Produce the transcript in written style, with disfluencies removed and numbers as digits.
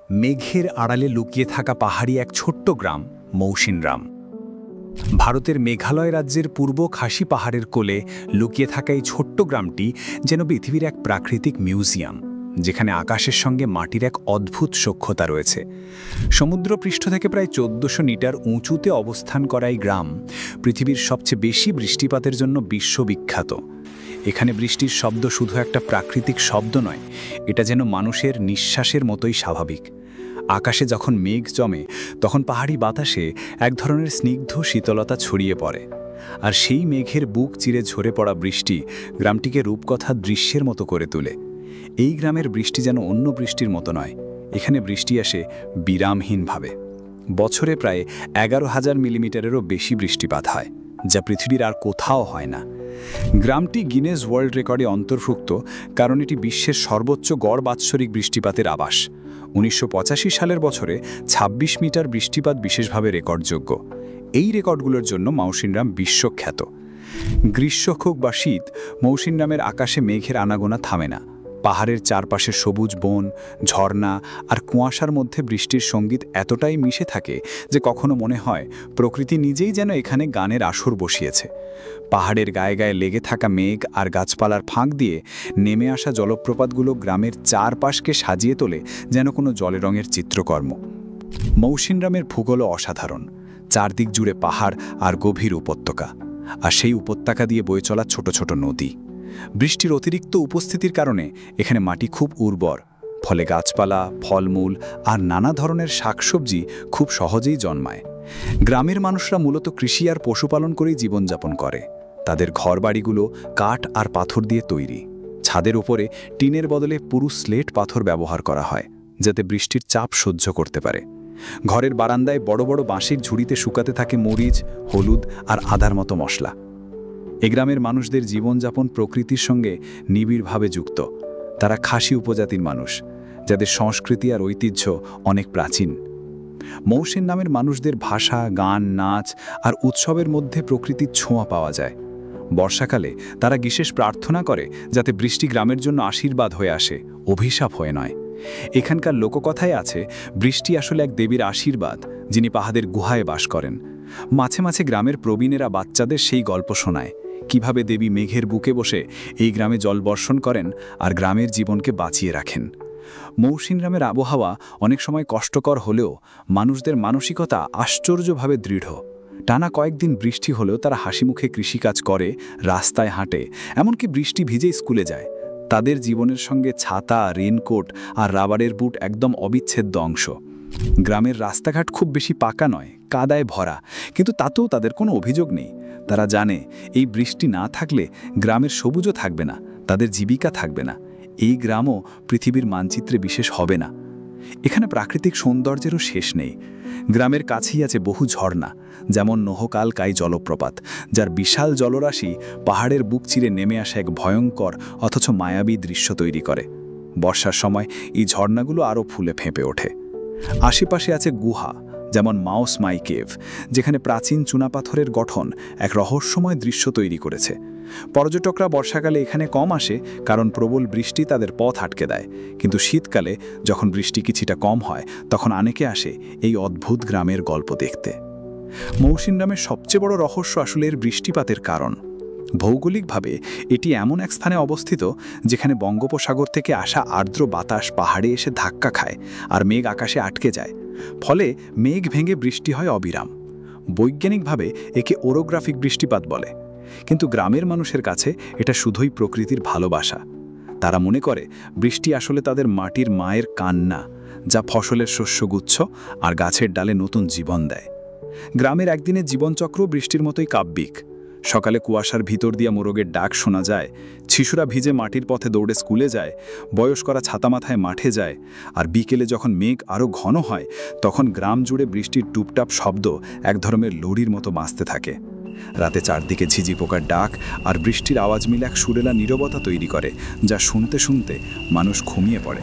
মেঘের আড়ালে লুকিয়ে থাকা পাহাড়ি এক ছোট্ট গ্রাম মৌসিনরাম। ভারতের মেঘালয় রাজ্যের পূর্ব খাসি পাহাড়ের কোলে লুকিয়ে থাকা এই ছোট্ট গ্রামটি যেন পৃথিবীর এক প্রাকৃতিক মিউজিয়াম, যেখানে আকাশের সঙ্গে মাটির এক অদ্ভুত সখ্যতা রয়েছে। সমুদ্রপৃষ্ঠ থেকে প্রায় 1400 মিটার উঁচুতে অবস্থান করা এই গ্রাম পৃথিবীর সবচেয়ে বেশি বৃষ্টিপাতের জন্য বিশ্ববিখ্যাত। এখানে বৃষ্টির শব্দ শুধু একটা প্রাকৃতিক শব্দ নয়, এটা যেন মানুষের নিঃশ্বাসের মতোই স্বাভাবিক। আকাশে যখন মেঘ জমে তখন পাহাড়ি বাতাসে এক ধরনের স্নিগ্ধ শীতলতা ছড়িয়ে পড়ে, আর সেই মেঘের বুক চিরে ঝরে পড়া বৃষ্টি গ্রামটিকে রূপকথা দৃশ্যের মতো করে তোলে। এই গ্রামের বৃষ্টি যেন অন্য বৃষ্টির মতো নয়, এখানে বৃষ্টি আসে বিরামহীনভাবে। বছরে প্রায় 11,000 মিলিমিটারেরও বেশি বৃষ্টিপাত হয়, যা পৃথিবীর আর কোথাও হয় না। গ্রামটি গিনেস ওয়ার্ল্ড রেকর্ডে অন্তর্ভুক্ত কারণ এটি বিশ্বের সর্বোচ্চ গড় বাৎসরিক বৃষ্টিপাতের আবাস। 1985 সালের বছরে 26 মিটার বৃষ্টিপাত বিশেষভাবে রেকর্ডযোগ্য। এই রেকর্ডগুলোর জন্য মৌসিনরাম বিশ্বখ্যাত। গ্রীষ্ম হোক বা শীত, মৌসিনরামের আকাশে মেঘের আনাগোনা থামে না। পাহাড়ের চারপাশে সবুজ বন, ঝর্ণা আর কুয়াশার মধ্যে বৃষ্টির সঙ্গীত এতটাই মিশে থাকে যে কখনো মনে হয় প্রকৃতি নিজেই যেন এখানে গানের আসর বসিয়েছে। পাহাড়ের গায়ে গায়ে লেগে থাকা মেঘ আর গাছপালার ফাঁক দিয়ে নেমে আসা জলপ্রপাতগুলো গ্রামের চারপাশকে সাজিয়ে তোলে যেন কোনো জলে রঙের চিত্রকর্ম। মৌসিনরামের ভূগোলও অসাধারণ। চারদিক জুড়ে পাহাড় আর গভীর উপত্যকা, আর সেই উপত্যকা দিয়ে বয়ে চলা ছোট ছোট নদী। বৃষ্টির অতিরিক্ত উপস্থিতির কারণে এখানে মাটি খুব উর্বর, ফলে গাছপালা, ফলমূল আর নানা ধরনের শাকসবজি খুব সহজেই জন্মায়। গ্রামের মানুষরা মূলত কৃষি আর পশুপালন করেই জীবনযাপন করে। তাদের ঘরবাড়িগুলো কাঠ আর পাথর দিয়ে তৈরি। ছাদের উপরে টিনের বদলে পুরু স্লেট পাথর ব্যবহার করা হয়, যাতে বৃষ্টির চাপ সহ্য করতে পারে। ঘরের বারান্দায় বড় বড় বাঁশের ঝুড়িতে শুকাতে থাকে মরিচ, হলুদ আর আদার মতো মশলা। এ গ্রামের মানুষদের জীবনযাপন প্রকৃতির সঙ্গে নিবিড়ভাবে যুক্ত। তারা খাসি উপজাতির মানুষ, যাদের সংস্কৃতি আর ঐতিহ্য অনেক প্রাচীন। মৌসিনরামের মানুষদের ভাষা, গান, নাচ আর উৎসবের মধ্যে প্রকৃতির ছোঁয়া পাওয়া যায়। বর্ষাকালে তারা বিশেষ প্রার্থনা করে যাতে বৃষ্টি গ্রামের জন্য আশীর্বাদ হয়ে আসে, অভিশাপ হয়ে নয়। এখানকার লোককথায় আছে বৃষ্টি আসলে এক দেবীর আশীর্বাদ, যিনি পাহাড়ের গুহায় বাস করেন। মাঝে মাঝে গ্রামের প্রবীণেরা বাচ্চাদের সেই গল্প শোনায়, কিভাবে দেবী মেঘের বুকে বসে এই গ্রামে জল বর্ষণ করেন আর গ্রামের জীবনকে বাঁচিয়ে রাখেন। মৌসিনরামের আবহাওয়া অনেক সময় কষ্টকর হলেও মানুষদের মানসিকতা আশ্চর্যভাবে দৃঢ়। টানা কয়েকদিন বৃষ্টি হলেও তারা হাসিমুখে কৃষিকাজ করে, রাস্তায় হাঁটে, এমনকি বৃষ্টি ভিজে স্কুলে যায়। তাদের জীবনের সঙ্গে ছাতা, রেনকোট আর রাবারের বুট একদম অবিচ্ছেদ্য অংশ। গ্রামের রাস্তাঘাট খুব বেশি পাকা নয়, কাদায় ভরা, কিন্তু তাতেও তাদের কোনো অভিযোগ নেই। তারা জানে এই বৃষ্টি না থাকলে গ্রামের সবুজও থাকবে না, তাদের জীবিকা থাকবে না। এই গ্রামও পৃথিবীর মানচিত্রে বিশেষ হবে না। এখানে প্রাকৃতিক সৌন্দর্যেরও শেষ নেই। গ্রামের কাছেই আছে বহু ঝর্ণা, যেমন নোহকালকাই জলপ্রপাত, যার বিশাল জলরাশি পাহাড়ের বুক চিরে নেমে আসা এক ভয়ঙ্কর অথচ মায়াবী দৃশ্য তৈরি করে। বর্ষার সময় এই ঝর্ণাগুলো আরও ফুলে ফেঁপে ওঠে। আশেপাশে আছে গুহা, যেমন মাউস মাই কেভ, যেখানে প্রাচীন চুনাপাথরের গঠন এক রহস্যময় দৃশ্য তৈরি করেছে। পর্যটকরা বর্ষাকালে এখানে কম আসে কারণ প্রবল বৃষ্টি তাদের পথ আটকে দেয়, কিন্তু শীতকালে যখন বৃষ্টি কিছুটা কম হয় তখন অনেকে আসে এই অদ্ভুত গ্রামের গল্প দেখতে। মৌসিনরামের সবচেয়ে বড় রহস্য আসলে এর বৃষ্টিপাতের কারণ। ভৌগোলিকভাবে এটি এমন এক স্থানে অবস্থিত যেখানে বঙ্গোপসাগর থেকে আসা আর্দ্র বাতাস পাহাড়ে এসে ধাক্কা খায় আর মেঘ আকাশে আটকে যায়, ফলে মেঘ ভেঙে বৃষ্টি হয় অবিরাম। বৈজ্ঞানিকভাবে একে ওরোগ্রাফিক বৃষ্টিপাত বলে, কিন্তু গ্রামের মানুষের কাছে এটা শুধুই প্রকৃতির ভালোবাসা। তারা মনে করে বৃষ্টি আসলে তাদের মাটির মায়ের কান্না, যা ফসলের শস্যগুচ্ছ আর গাছের ডালে নতুন জীবন দেয়। গ্রামের একদিনের জীবনচক্র বৃষ্টির মতোই কাব্যিক। সকালে কুয়াশার ভিতর দিয়ে মোরগের ডাক শোনা যায়, শিশুরা ভিজে মাটির পথে দৌড়ে স্কুলে যায়, বয়স্করা ছাতা মাথায় মাঠে যায়, আর বিকেলে যখন মেঘ আরও ঘন হয় তখন গ্রাম জুড়ে বৃষ্টির টুপটাপ শব্দ এক ধরনের লড়ির মতো বাজতে থাকে। রাতে চারদিকে ঝিঝি পোকার ডাক আর বৃষ্টির আওয়াজ মিলে এক সুরেলা নীরবতা তৈরি করে, যা শুনতে শুনতে মানুষ ঘুমিয়ে পড়ে।